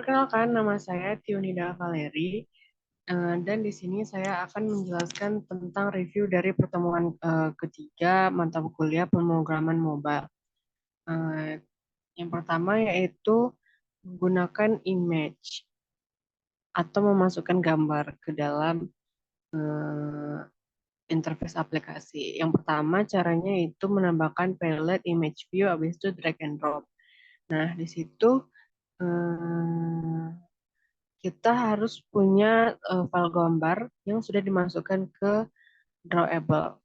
Perkenalkan, nama saya Tiunida Valeri, dan di sini saya akan menjelaskan tentang review dari pertemuan ketiga mata kuliah pemrograman mobile. Eh, yang pertama yaitu menggunakan image atau memasukkan gambar ke dalam eh, interface aplikasi. Yang pertama caranya itu menambahkan palette image view, habis itu drag and drop. Nah, di situ eh, kita harus punya file gambar yang sudah dimasukkan ke drawable.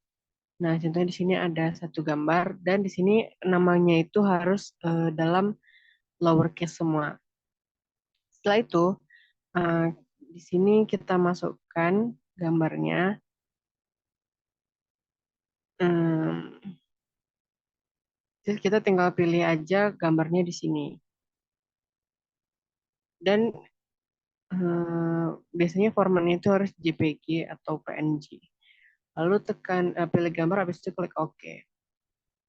Nah, contohnya di sini ada satu gambar dan di sini namanya itu harus dalam lowercase semua. Setelah itu, eh, di sini kita masukkan gambarnya. Hmm, Terus kita tinggal pilih aja gambarnya di sini. Dan biasanya formatnya itu harus JPG atau PNG. Lalu tekan pilih gambar, habis itu klik OK.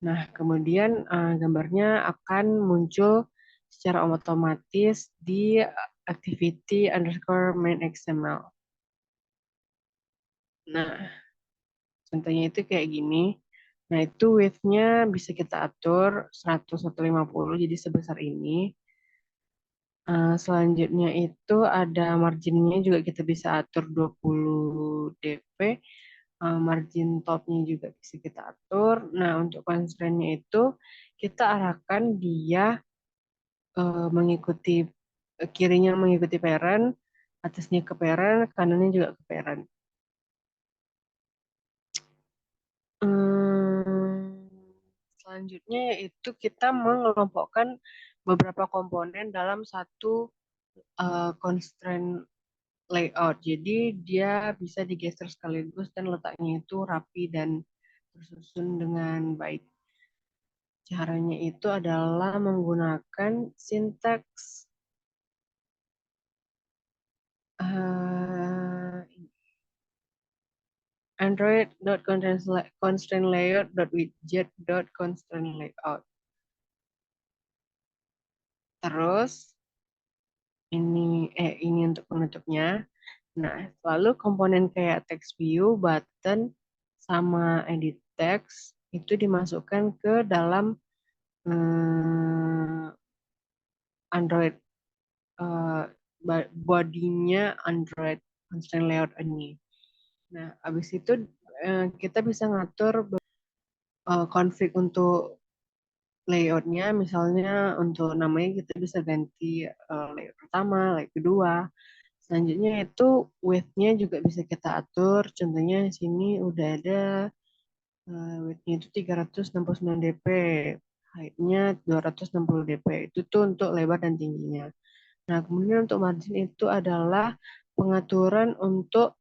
Nah, kemudian gambarnya akan muncul secara otomatis di activity underscore main XML. Nah, contohnya itu kayak gini. Nah, itu width-nya bisa kita atur 100 atau 50, jadi sebesar ini. Selanjutnya itu ada marginnya juga kita bisa atur 20 dp. Margin topnya juga bisa kita atur. Nah, untuk constraint-nya itu kita arahkan dia mengikuti kirinya mengikuti parent, atasnya ke parent, kanannya juga ke parent. Hmm, Selanjutnya yaitu kita mengelompokkan beberapa komponen dalam satu constraint layout. Jadi dia bisa digeser sekaligus dan letaknya itu rapi dan tersusun dengan baik. Caranya itu adalah menggunakan sintaks Android.constraint layout.widget.constraint layout. Terus ini untuk penutupnya. Nah, lalu komponen kayak text view, button, sama edit text itu dimasukkan ke dalam eh, Android eh, bodinya Android constraint layout ini. Nah, habis itu kita bisa ngatur config untuk layoutnya, misalnya untuk namanya kita bisa ganti layout pertama, layout kedua. Selanjutnya itu width-nya juga bisa kita atur. Contohnya di sini udah ada width-nya itu 369 dp, height-nya 260 dp. Itu tuh untuk lebar dan tingginya. Nah, kemudian untuk margin itu adalah pengaturan untuk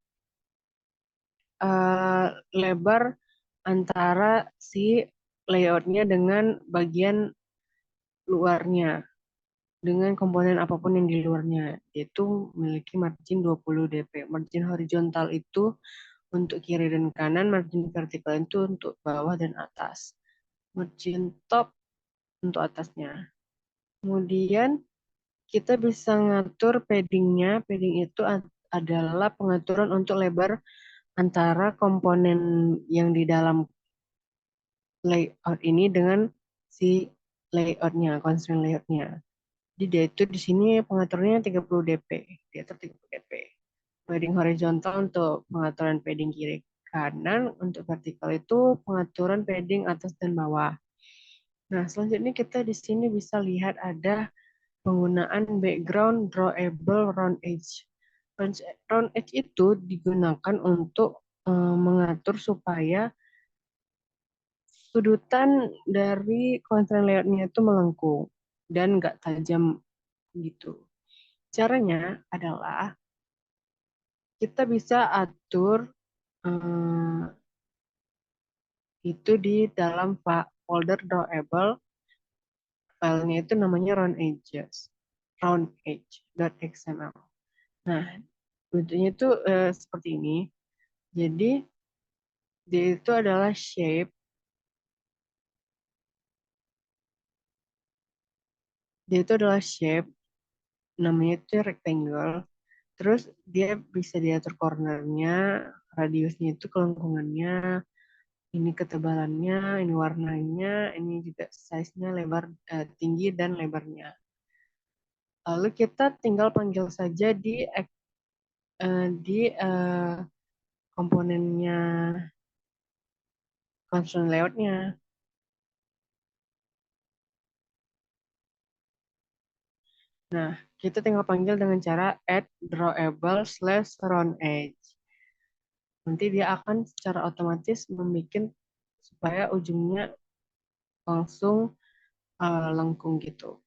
lebar antara si layoutnya dengan bagian luarnya, dengan komponen apapun yang di luarnya, yaitu memiliki margin 20 dp. Margin horizontal itu untuk kiri dan kanan, margin vertikal itu untuk bawah dan atas. Margin top untuk atasnya. Kemudian kita bisa ngatur paddingnya. Padding itu adalah pengaturan untuk lebar antara komponen yang di dalam layout ini dengan si layoutnya, constraint layoutnya. Jadi dia itu di sini pengaturannya 30 dp, diatur 30 dp. Padding horizontal untuk pengaturan padding kiri kanan, untuk vertikal itu pengaturan padding atas dan bawah. Nah, selanjutnya kita di sini bisa lihat ada penggunaan background drawable round edge. Round edge itu digunakan untuk mengatur supaya sudutan dari constraint layoutnya itu melengkung dan nggak tajam gitu. Caranya adalah kita bisa atur eh, itu di dalam folder drawable, filenya itu namanya roundedge.xml. Nah, bentuknya itu seperti ini. Jadi dia itu adalah shape, dia itu adalah shape. namanya itu rectangle. Terus dia bisa diatur cornernya, radiusnya itu kelengkungannya, ini ketebalannya, ini warnanya, ini juga size-nya, lebar, tinggi dan lebarnya. Lalu kita tinggal panggil saja di komponennya constraint layout-nya. Nah, kita tinggal panggil dengan cara add drawable slash round edge. Nanti dia akan secara otomatis membuat supaya ujungnya langsung lengkung gitu.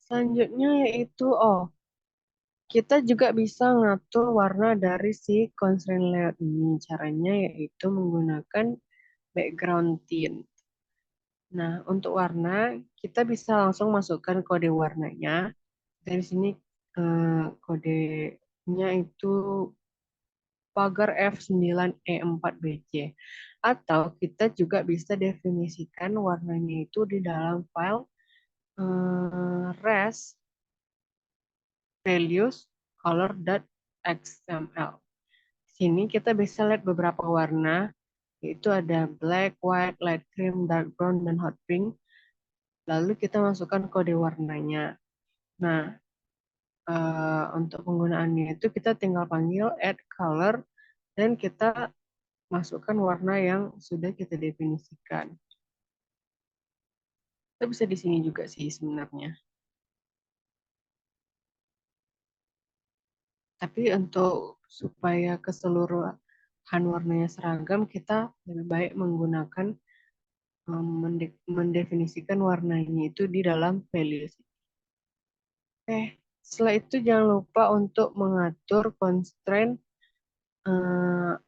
Selanjutnya yaitu, kita juga bisa ngatur warna dari si constraint layout ini. Caranya yaitu menggunakan background tint. Nah, untuk warna, kita bisa langsung masukkan kode warnanya. Dari sini kodenya itu pagar F9E4BC. Atau kita juga bisa definisikan warnanya itu di dalam file res values color.xml. Sini kita bisa lihat beberapa warna, yaitu ada black, white, light cream, dark brown, dan hot pink. Lalu kita masukkan kode warnanya. Nah, untuk penggunaannya itu kita tinggal panggil add color dan kita masukkan warna yang sudah kita definisikan. Itu bisa di sini juga sih sebenarnya. Tapi untuk supaya keseluruhan warnanya seragam, kita lebih baik menggunakan mendefinisikan warnanya itu di dalam values. Oke, setelah itu jangan lupa untuk mengatur constraint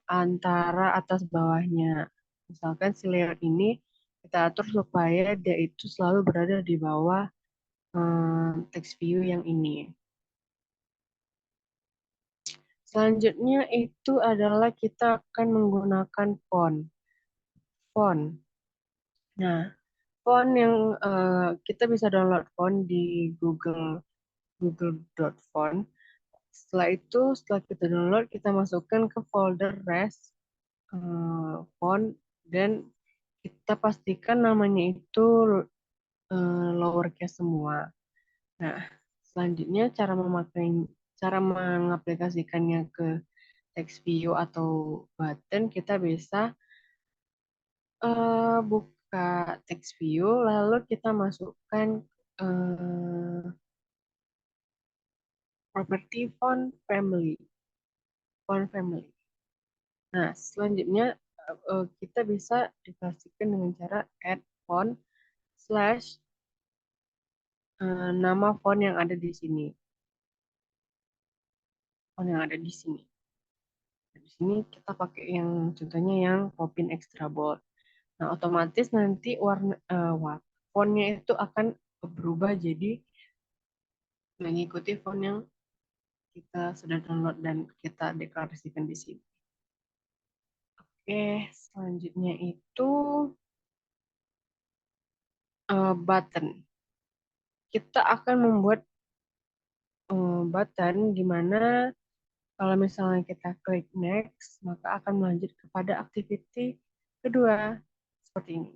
antara atas bawahnya. Misalkan si layout ini kita atur supaya dia itu selalu berada di bawah text view yang ini. Selanjutnya itu adalah kita akan menggunakan font. Font. Nah, font yang kita bisa download font di google.font. Setelah itu, setelah kita download, kita masukkan ke folder res font dan kita pastikan namanya itu lowercase semua. Nah, selanjutnya cara mengaplikasikannya ke text view atau button, kita bisa buka text view, lalu kita masukkan uh, property font family. Nah, selanjutnya kita bisa dikasihkan dengan cara add font slash nama font yang ada di sini. Font yang ada di sini. Di sini kita pakai yang contohnya yang Popin Extra Bold. Nah, otomatis nanti fontnya itu akan berubah jadi mengikuti font yang kita sudah download dan kita deklarasikan di sini. Oke, selanjutnya itu button. Kita akan membuat button di mana kalau misalnya kita klik next, maka akan melanjut kepada activity kedua seperti ini.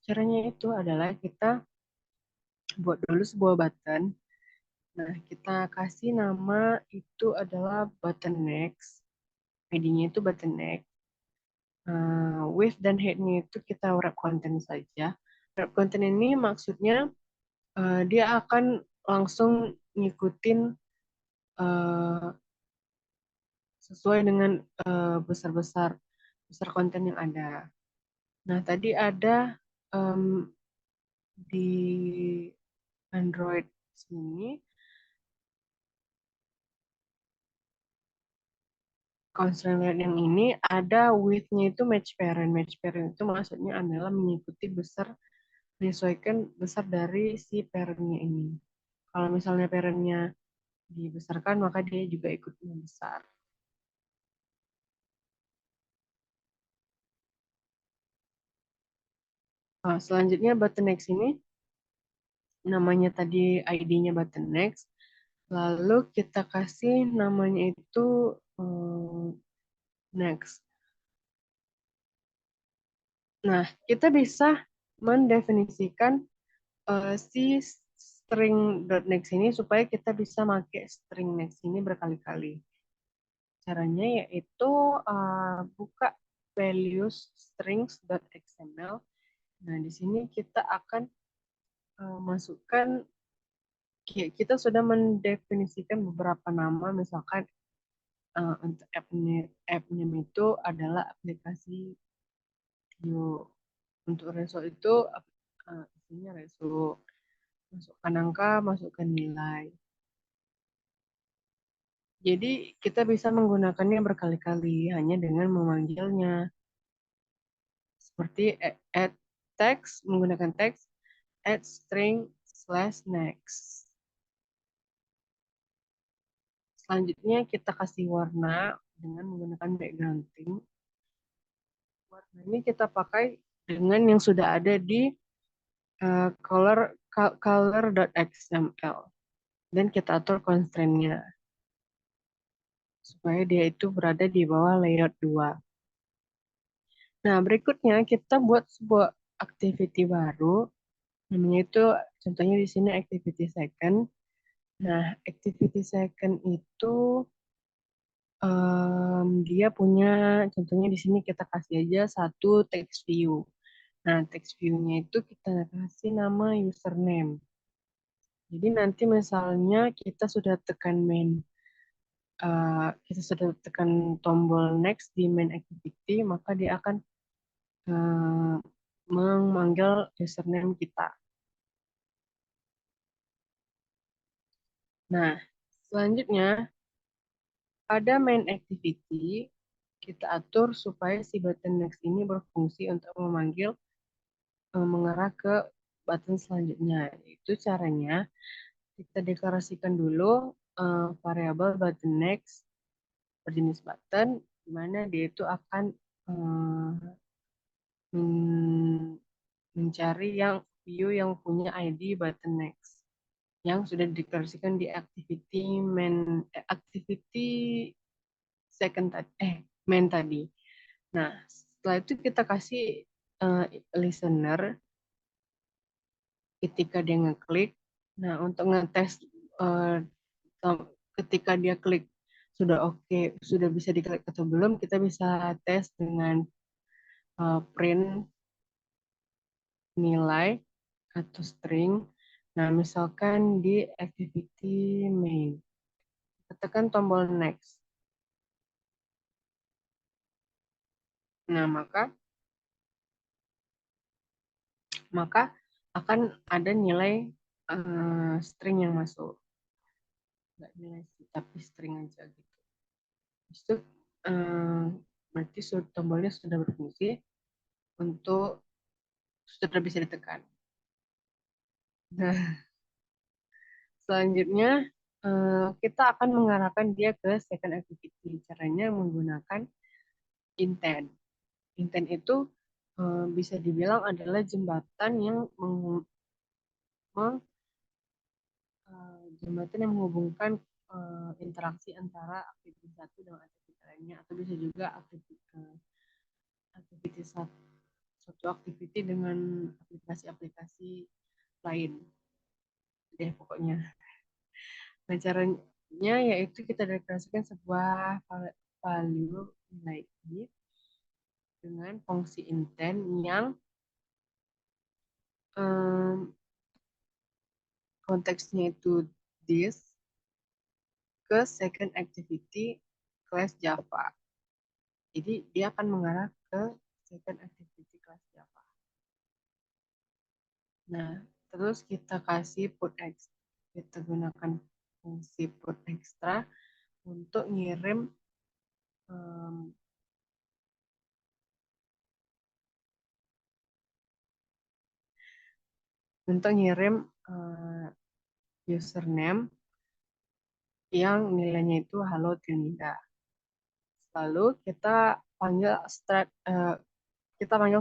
Caranya itu adalah kita buat dulu sebuah button. Nah, kita kasih nama itu adalah button next. ID-nya itu button next. Width dan height-nya itu kita wrap content saja. Wrap content ini maksudnya dia akan langsung ngikutin uh, sesuai dengan besar konten yang ada. Nah, tadi ada di Android sini constraint yang ini ada width-nya itu match parent. Match parent itu maksudnya adalah mengikuti menyesuaikan besar dari si parent-nya ini. Kalau misalnya parent-nya dibesarkan, maka dia juga ikut membesar. Nah, selanjutnya button next ini namanya tadi ID-nya button next, lalu kita kasih namanya itu next. Nah, kita bisa mendefinisikan si string .next ini supaya kita bisa pakai string next ini berkali-kali. Caranya yaitu buka values strings.xml. Nah, di sini kita akan masukkan, kita sudah mendefinisikan beberapa nama, misalkan untuk app name itu adalah aplikasi video. Untuk result itu isinya result. Masukkan angka, masukkan nilai. Jadi kita bisa menggunakannya berkali-kali hanya dengan memanggilnya. Seperti add text, menggunakan text, add string slash next. Selanjutnya kita kasih warna dengan menggunakan background theme. Warna ini kita pakai dengan yang sudah ada di color.xml. Dan kita atur constraint-nya supaya dia itu berada di bawah layout 2. Nah, berikutnya kita buat sebuah activity baru. Namanya itu, contohnya di sini activity second. Nah, activity second itu dia punya, contohnya di sini kita kasih aja satu text view. Nah, text view-nya itu kita kasih nama username. Jadi nanti misalnya kita sudah tekan kita sudah tekan tombol next di main activity, maka dia akan uh, memanggil username kita. Nah, selanjutnya pada main activity kita atur supaya si button next ini berfungsi untuk memanggil mengarah ke button selanjutnya. Itu caranya kita deklarasikan dulu variabel button next berjenis button, di mana dia itu akan mencari yang view yang punya ID button next yang sudah dideklarasikan di activity second tadi main tadi. Nah, setelah itu kita kasih listener ketika dia ngeklik. Nah, untuk ngetes uh, ketika dia klik sudah oke, sudah bisa diklik atau belum, kita bisa tes dengan print nilai atau string. Nah, misalkan di activity main, tekan tombol next. Nah, maka akan ada nilai string yang masuk. Nggak nilai sih, tapi string aja gitu. Itu berarti tombolnya sudah berfungsi untuk sudah bisa ditekan. Nah, selanjutnya kita akan mengarahkan dia ke second activity. Caranya menggunakan intent. Intent itu bisa dibilang adalah jembatan yang menghubungkan interaksi antara aktivitas satu dengan aktivitas lainnya, atau bisa juga aktivitas satu aktiviti dengan aplikasi-aplikasi lain deh pokoknya. Nah, caranya yaitu kita deklarasikan sebuah value nilai i dengan fungsi intent yang konteksnya itu this ke second activity class Java. Jadi dia akan mengarah ke second activity class Java. Nah, terus kita kasih put extra. Kita gunakan fungsi put extra untuk ngirim um, username yang nilainya itu halo Trinida. Lalu kita panggil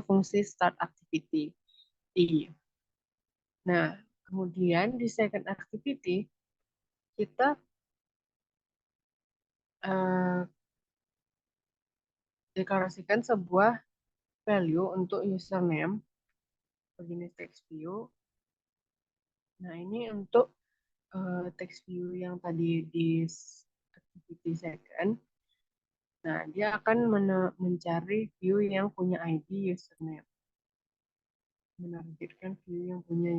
fungsi start activity i. Nah, kemudian di second activity kita deklarasikan sebuah value untuk username jenis text view. Nah, ini untuk text view yang tadi di activity second. Nah, dia akan mencari view yang punya ID username. Menargetkan view yang punya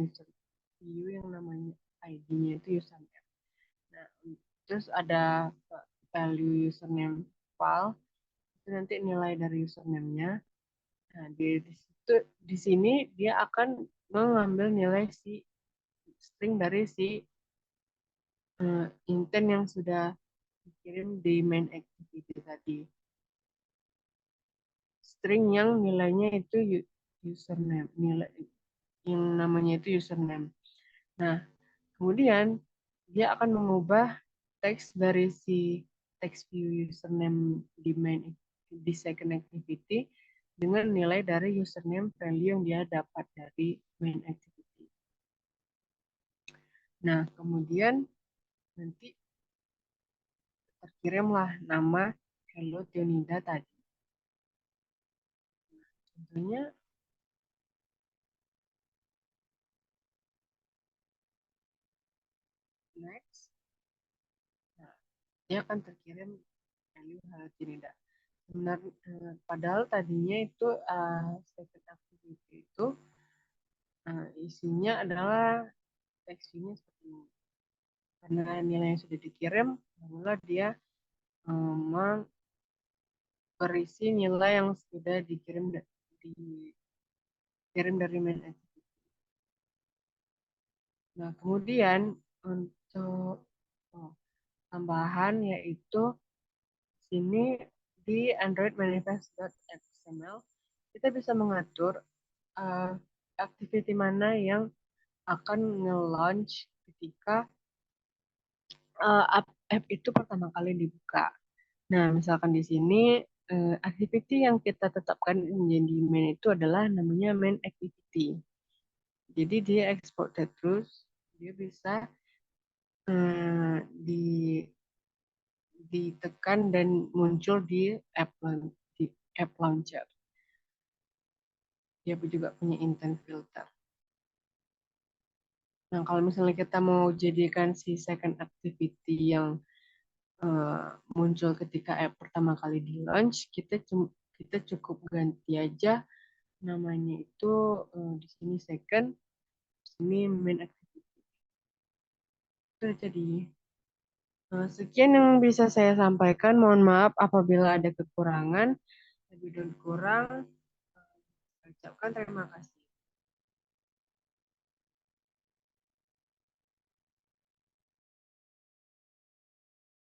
view yang namanya ID-nya itu username. Nah, terus ada value username file. Itu nanti nilai dari username-nya. Nah, di sini dia akan mengambil nilai si string dari si intent yang sudah dikirim di main activity tadi. String yang nilainya itu username, nilai yang namanya itu username. Nah, kemudian dia akan mengubah teks dari si text view username di main di second activity dengan nilai dari username value yang dia dapat dari main activity. Nah, kemudian nanti terkirimlah nama Hello Tionida tadi. Contohnya next, nah, dia akan terkirim value Hello Tionida. Padahal tadinya itu second activity itu isinya adalah teksnya seperti ini. Karena nilai yang sudah dikirim, barulah dia berisi nilai yang sudah dikirim dari main activity. Nah, kemudian untuk tambahan yaitu sini di Android manifest.xml kita bisa mengatur activity mana yang akan nge-launch ketika app itu pertama kali dibuka. Nah, misalkan di sini activity yang kita tetapkan menjadi main itu adalah namanya main activity. Jadi dia exported terus, dia bisa ditekan dan muncul di app launcher. Dia juga punya intent filter. Nah, kalau misalnya kita mau jadikan si second activity yang muncul ketika app pertama kali di launch, kita cukup ganti aja namanya itu di sini second, di sini main activity. Itu jadi sekian yang bisa saya sampaikan. Mohon maaf apabila ada kekurangan. Lebih dan kurang, saya ucapkan terima kasih.